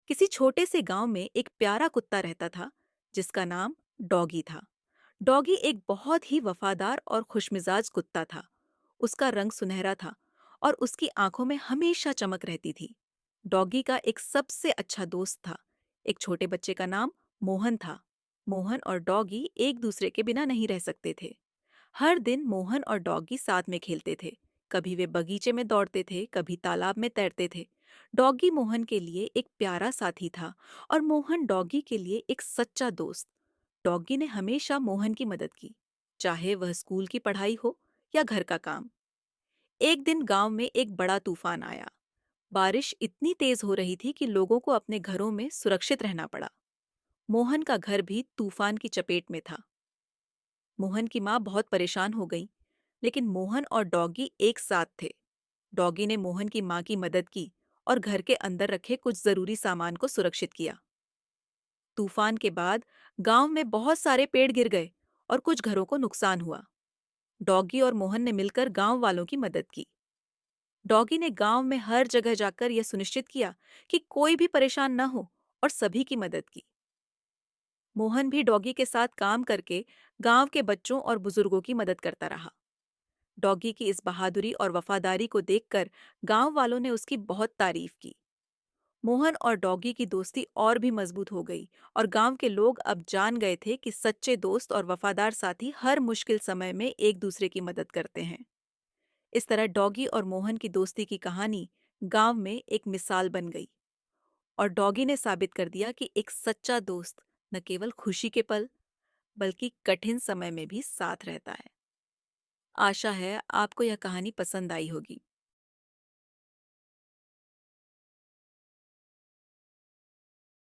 किसी छोटे से गांव में एक प्यारा कुत्ता रहता था जिसका नाम डॉगी था। डॉगी एक बहुत ही वफादार और खुशमिजाज कुत्ता था। उसका रंग सुनहरा था और उसकी आंखों में हमेशा चमक रहती थी। डॉगी का एक सबसे अच्छा दोस्त था। एक छोटे बच्चे का नाम मोहन था। मोहन और डॉगी एक दूसरे के बिना नहीं रह सकते थे। हर दिन मोहन और डॉगी साथ में खेलते थे। कभी वे बगीचे में दौड़ते थे, कभी तालाब में तैरते थे। डॉगी मोहन के लिए एक प्यारा साथी था और मोहन डॉगी के लिए एक सच्चा दोस्त। डॉगी ने हमेशा मोहन की मदद की, चाहे वह स्कूल की पढ़ाई हो या घर का काम। एक दिन गांव में एक बड़ा तूफान आया। बारिश इतनी तेज हो रही थी कि लोगों को अपने घरों में सुरक्षित रहना पड़ा। मोहन का घर भी तूफान की चपेट में था। मोहन की माँ बहुत परेशान हो गई, लेकिन मोहन और डॉगी एक साथ थे। डॉगी ने मोहन की माँ की मदद की और घर के अंदर रखे कुछ जरूरी सामान को सुरक्षित किया। तूफान के बाद गांव में बहुत सारे पेड़ गिर गए और कुछ घरों को नुकसान हुआ। डॉगी और मोहन ने मिलकर गांव वालों की मदद की। डॉगी ने गांव में हर जगह जाकर यह सुनिश्चित किया कि कोई भी परेशान न हो और सभी की मदद की। मोहन भी डॉगी के साथ काम करके गांव के बच्चों और बुजुर्गों की मदद करता रहा। डॉगी की इस बहादुरी और वफादारी को देखकर गांव वालों ने उसकी बहुत तारीफ की। मोहन और डॉगी की दोस्ती और भी मजबूत हो गई और गांव के लोग अब जान गए थे कि सच्चे दोस्त और वफादार साथी हर मुश्किल समय में एक दूसरे की मदद करते हैं। इस तरह डॉगी और मोहन की दोस्ती की कहानी गांव में एक मिसाल बन गई और डॉगी ने साबित कर दिया कि एक सच्चा दोस्त न केवल खुशी के पल बल्कि कठिन समय में भी साथ रहता है। आशा है आपको यह कहानी पसंद आई होगी।